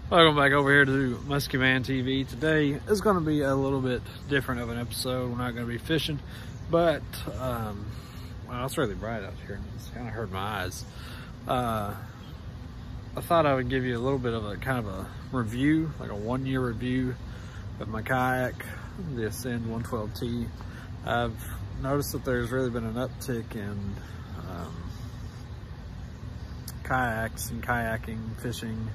Welcome back over here to Musky Man TV. Today is going to be a little bit different of an episode. We're not going to be fishing, but well, it's really bright out here. It's kind of hurt my eyes. I thought I would give you a little bit of a kind of a review, like a 1 year review of my kayak, the Ascend 112T. I've noticed that there's really been an uptick in kayaks and kayaking, fishing,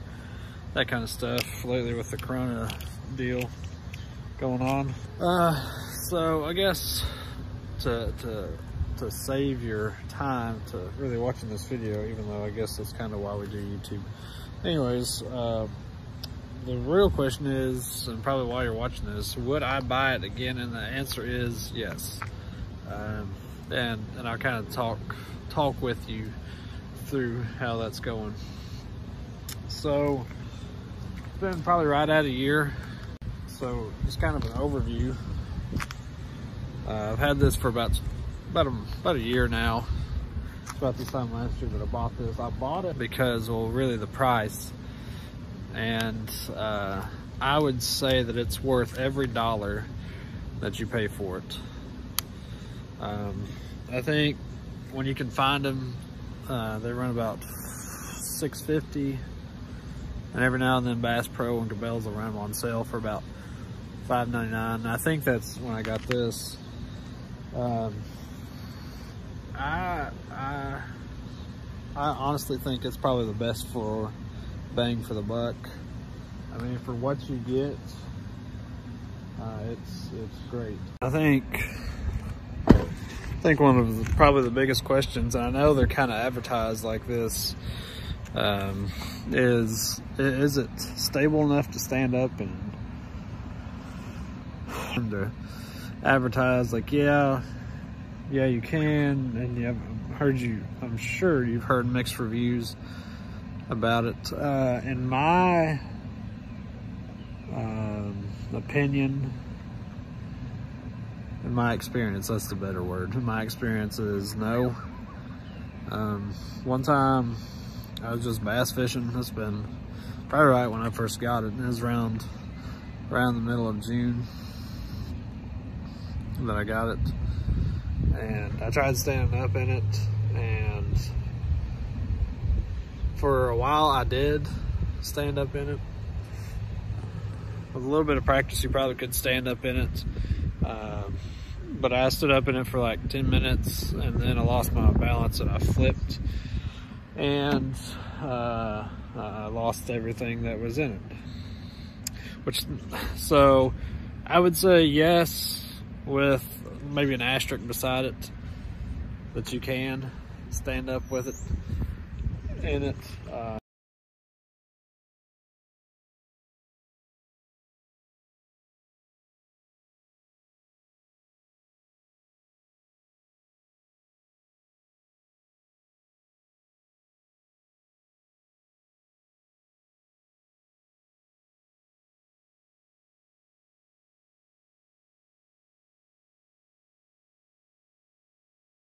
that kind of stuff lately with the Corona deal going on. So I guess to save your time to really watching this video, even though I guess that's kind of why we do YouTube. Anyways, the real question is, and probably why you're watching this, would I buy it again? And the answer is yes. And I'll kind of talk with you through how that's going. So it's been probably right at a year. So just kind of an overview. I've had this for about a year now. It's about this time last year that I bought this. I bought it because, well, really the price. And I would say that it's worth every dollar that you pay for it. I think when you can find them, they run about $6.50, and every now and then Bass Pro and Cabela's will run them on sale for about $5.99. And I think that's when I got this. I honestly think it's probably the best for bang for the buck. I mean, for what you get, it's great. I think one of probably the biggest questions, and I know they're kind of advertised like this, is it stable enough to stand up? And to advertise like, yeah, you can. And I'm sure you've heard mixed reviews about it. In my opinion, in my experience, that's the better word. My experience is no. One time I was just bass fishing. It's been probably right when I first got it. It was around the middle of June that I got it. And I tried standing up in it, and for a while I did stand up in it. With a little bit of practice, you probably could stand up in it. But I stood up in it for like 10 minutes, and then I lost my balance and I flipped, and I lost everything that was in it. So I would say yes, with maybe an asterisk beside it, that you can stand up with it in it.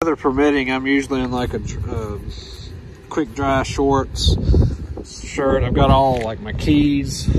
Weather permitting, I'm usually in like a quick dry shorts, shirt. I've got all like my keys.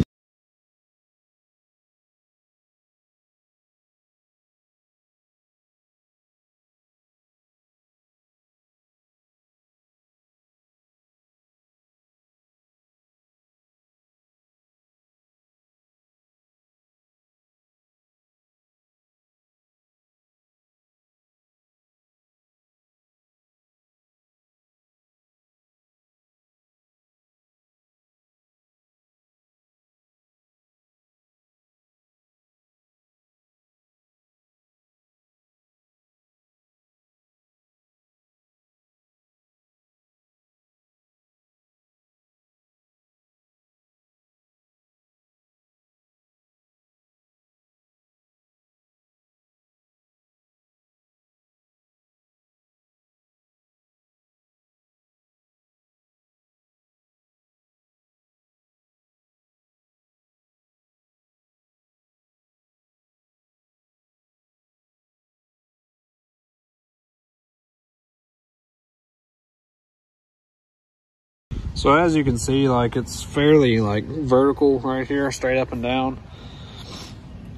So as you can see, like it's fairly like vertical right here, straight up and down.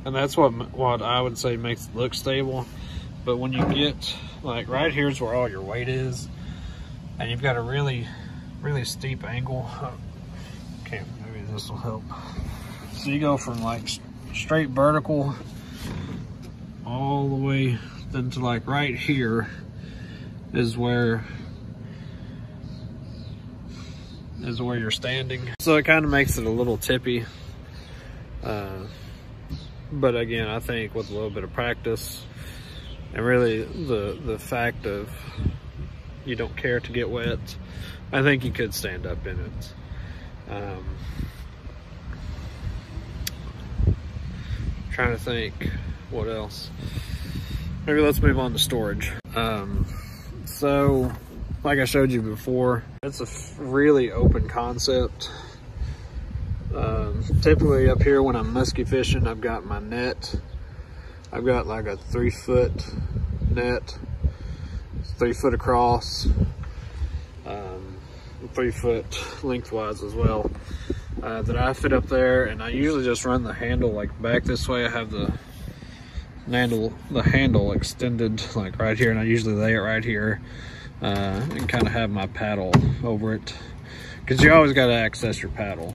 And that's what I would say makes it look stable. But when you get like right here's where all your weight is, and you've got a really, really steep angle. Okay, maybe this will help. So you go from like straight vertical all the way then to like right here is where you're standing. So it kind of makes it a little tippy. But again, I think with a little bit of practice and really the fact of you don't care to get wet, I think you could stand up in it. Trying to think what else. Maybe let's move on to storage. So like I showed you before, it's a really open concept. Typically up here when I'm musky fishing, I've got my net. I've got like a 3-foot net. It's 3 foot across, 3 foot lengthwise as well. That I fit up there, and I usually just run the handle like back this way. I have the handle extended like right here, and I usually lay it right here and kind of have my paddle over it, because you always got to access your paddle.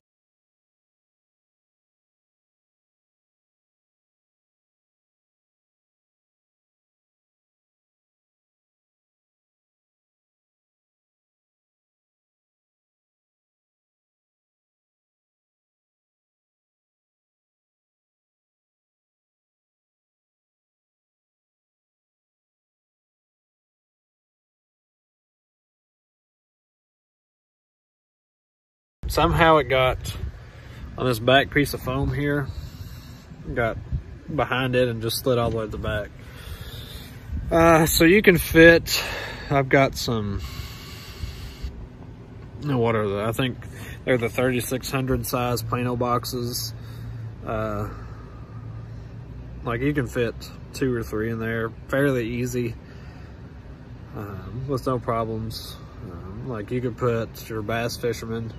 Somehow it got on this back piece of foam here, got behind it and just slid all the way to the back. So you can fit, I've got some, what are they? I think they're the 3600 size Plano boxes. Like you can fit 2 or 3 in there fairly easy, with no problems. Like you could put your bass fisherman,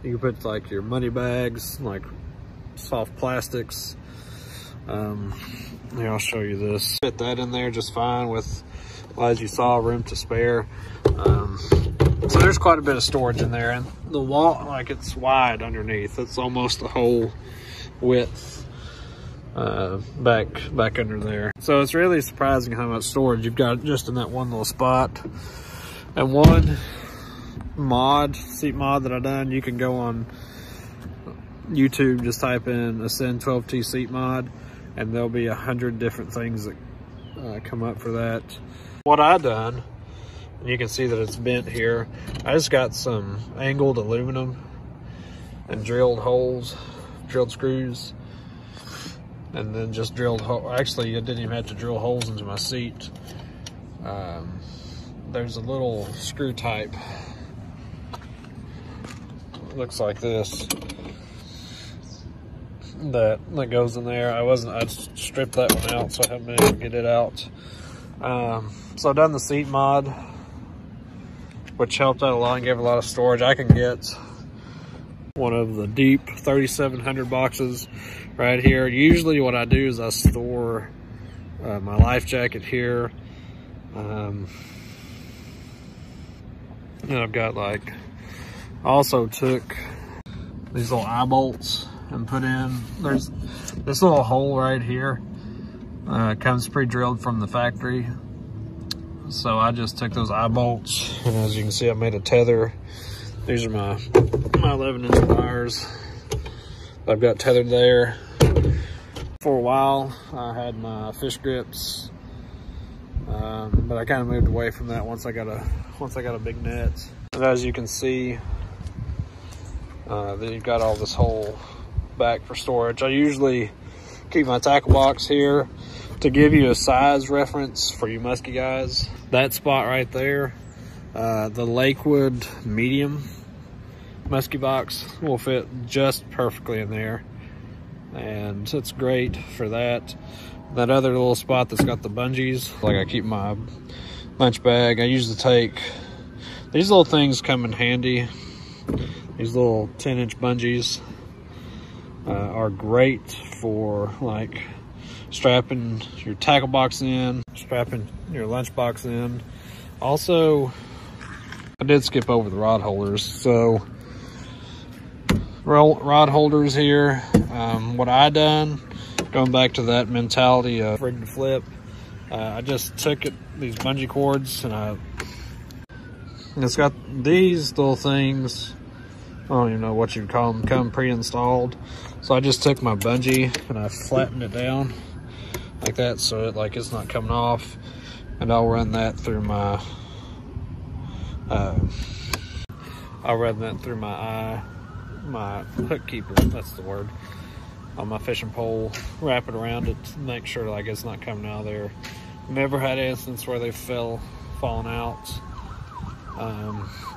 you can put like your money bags, like soft plastics. Here, I'll show you this. Fit that in there just fine with, well, as you saw, room to spare. So there's quite a bit of storage in there, and the wall, like it's wide underneath. It's almost the whole width back under there. So it's really surprising how much storage you've got just in that one little spot. And one seat mod that I done, you can go on YouTube, just type in Ascend 12T seat mod, and there'll be 100 different things that come up for that. What I done, and you can see that it's bent here, I just got some angled aluminum and drilled holes, drilled screws, and then just drilled holes. Actually, I didn't even have to drill holes into my seat. There's a little screw type, looks like this, that goes in there. I stripped that one out, so I haven't been able to get it out. So I've done the seat mod, which helped out a lot and gave a lot of storage. I can get one of the deep 3700 boxes right here. Usually what I do is I store my life jacket here. And I've got like, also took these little eye bolts and put in, there's this little hole right here, comes pre-drilled from the factory. So I just took those eye bolts, and as you can see, I made a tether. These are my 11-inch pliers I've got tethered there. For a while I had my fish grips, but I kind of moved away from that once I got a big net. And as you can see, then you've got all this whole back for storage. I usually keep my tackle box here to give you a size reference for you musky guys. That spot right there, the Lakewood medium musky box will fit just perfectly in there, and it's great for that. That other little spot that's got the bungees, like I keep my lunch bag, I usually take, these little things come in handy. These little 10-inch bungees are great for like strapping your tackle box in, strapping your lunch box in. Also, I did skip over the rod holders. So rod holders here, what I done, going back to that mentality of ready to flip, I just took these bungee cords and it's got these little things, I don't even know what you'd call them, come pre-installed. So I just took my bungee and I flattened it down like that, so it's not coming off. And I'll run that through my my hook keeper, that's the word, on my fishing pole, wrap it around it to make sure it's not coming out of there. Never had an instance where they fallen out.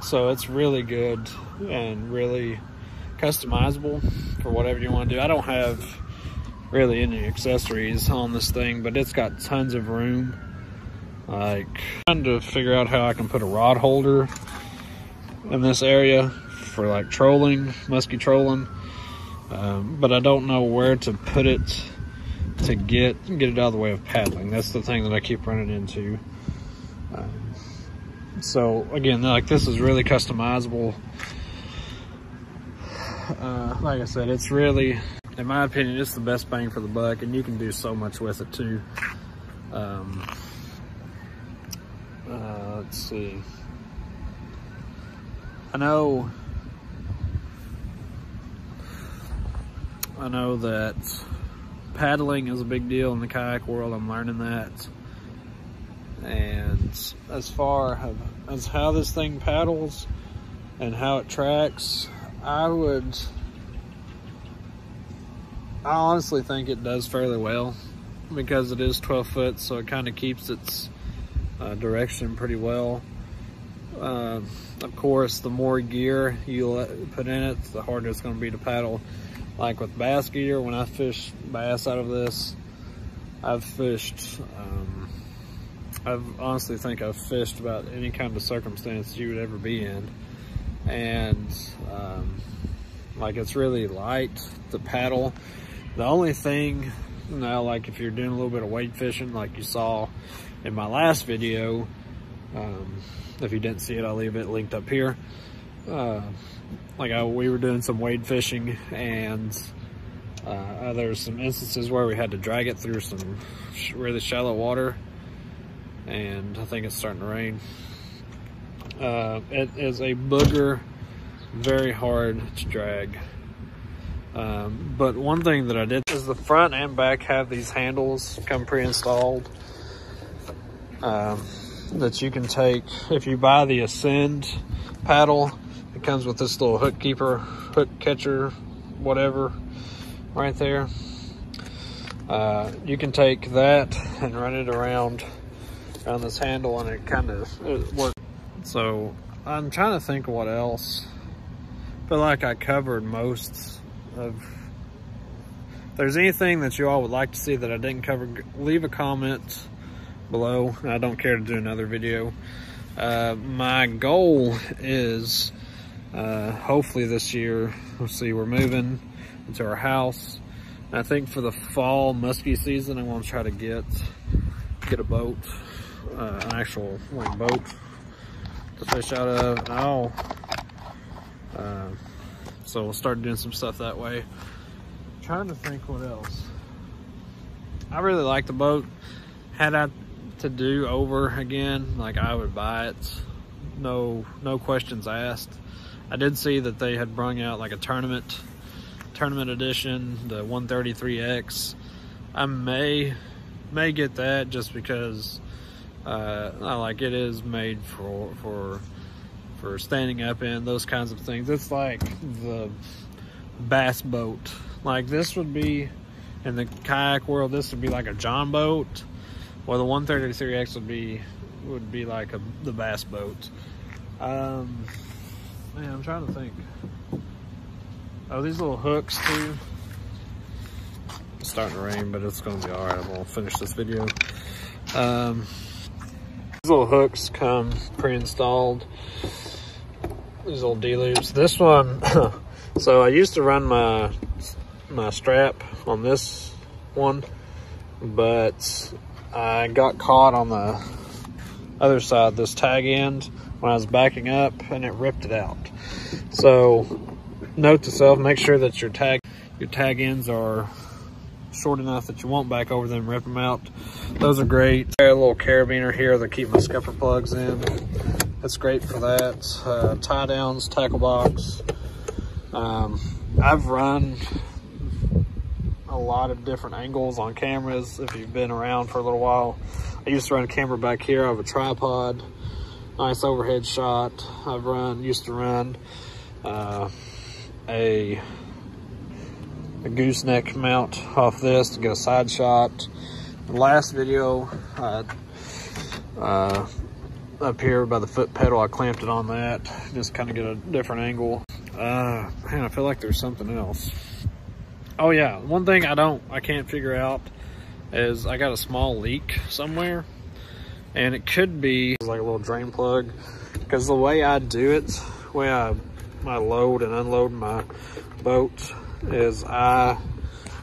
So it's really good and really customizable for whatever you want to do. I don't have really any accessories on this thing, but it's got tons of room. Trying to figure out how I can put a rod holder in this area for trolling, musky trolling, but I don't know where to put it to get it out of the way of paddling. That's the thing that I keep running into. So again, this is really customizable. Like I said, it's really, in my opinion, it's the best bang for the buck, and you can do so much with it too. Let's see. I know that paddling is a big deal in the kayak world. I'm learning that. And as far as how this thing paddles and how it tracks, I honestly think it does fairly well, because it is 12 foot, so it kind of keeps its direction pretty well. Of course, the more gear you put in it, the harder it's going to be to paddle. Like with bass gear, when I fish bass out of this, I've fished, I honestly think I've fished about any kind of circumstance you would ever be in. And it's really light to paddle. The only thing now, if you're doing a little bit of wade fishing, like you saw in my last video, if you didn't see it, I'll leave it linked up here. We were doing some wade fishing, and there's some instances where we had to drag it through some really shallow water, and I think it's starting to rain. It is a booger, very hard to drag. But one thing that I did is the front and back have these handles come pre-installed that you can take. If you buy the Ascend paddle, it comes with this little hook keeper, hook catcher, whatever, right there. You can take that and run it around this handle, and it works. So I'm trying to think of what else. I feel like I covered most of. If there's anything that you all would like to see that I didn't cover, leave a comment below. I don't care to do another video. My goal is hopefully this year, let's see, we're moving into our house. And I think for the fall musky season, I want to try to get a boat, an actual boat to fish out of. So we'll start doing some stuff that way. Trying to think what else. I really like the boat. Had I to do over again, I would buy it. No questions asked. I did see that they had brung out a tournament edition, the 133X. I may get that just because it is made for standing up in, those kinds of things. It's like the bass boat. This would be, in the kayak world, this would be like a John boat, or the 133X would be like the bass boat. Man, I'm trying to think. Oh, these little hooks too. It's starting to rain, but it's gonna be all right. I'm gonna finish this video. These little hooks come pre-installed. these old D-loops. This one, so I used to run my strap on this one, but I got caught on the other side, this tag end, when I was backing up, and it ripped it out. So note to self, make sure that your tag ends are short enough that you won't back over them and rip them out. Those are great. I got a little carabiner here that keep my scupper plugs in. That's great for that. Tie downs, tackle box. I've run a lot of different angles on cameras if you've been around for a little while. I used to run a camera back here. I have a tripod, nice overhead shot. Used to run a gooseneck mount off this to get a side shot. The last video, up here by the foot pedal, I clamped it on that, just kind of get a different angle. Man, I feel like there's something else. Oh yeah, one thing I can't figure out is I got a small leak somewhere, and it could be like a little drain plug, because the way I do it, the way I load and unload my boat is I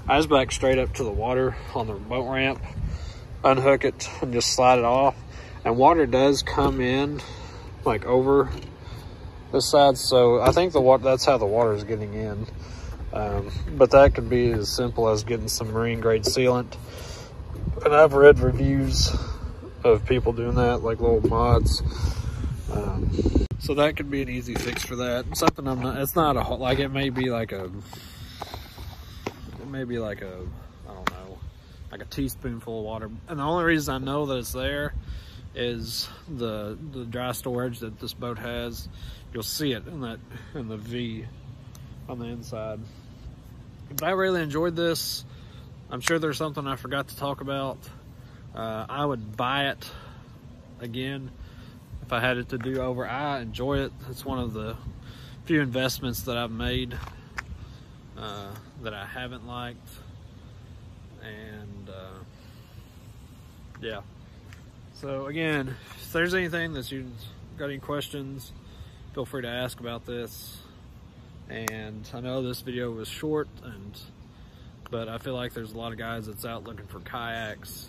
just back straight up to the water on the boat ramp, unhook it, and just slide it off. And water does come in like over this side, so I think that's how the water is getting in. But that could be as simple as getting some marine grade sealant. And I've read reviews of people doing that, like little mods. So that could be an easy fix for that. Something it's not a, like it may be like a, I don't know, like a teaspoonful of water. And the only reason I know that it's there is the dry storage that this boat has. You'll see it in the V on the inside. But I really enjoyed this. I'm sure there's something I forgot to talk about. I would buy it again if I had it to do over. I enjoy it. It's one of the few investments that I've made that I haven't liked. And yeah. So again, if there's anything that you've got any questions, feel free to ask about this. And I know this video was short, but I feel like there's a lot of guys that's out looking for kayaks,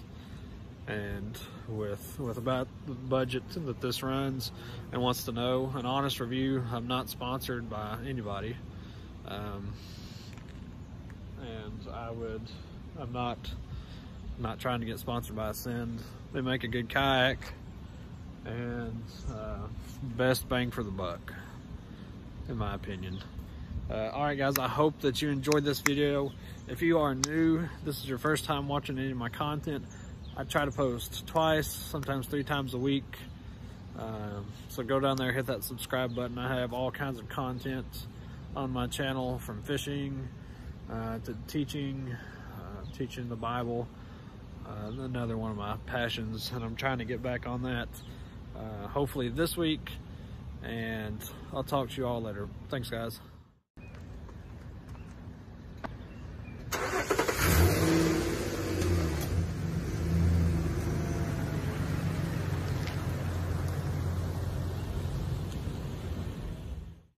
and with about the budget that this runs, and wants to know an honest review. I'm not sponsored by anybody, and I'm not trying to get sponsored by Ascend. They make a good kayak, and best bang for the buck, in my opinion. All right, guys, I hope that you enjoyed this video. If you are new, this is your first time watching any of my content, I try to post twice, sometimes 3 times a week. So go down there, hit that subscribe button. I have all kinds of content on my channel, from fishing to teaching the Bible. Another one of my passions, and I'm trying to get back on that hopefully this week. And I'll talk to you all later. Thanks, guys.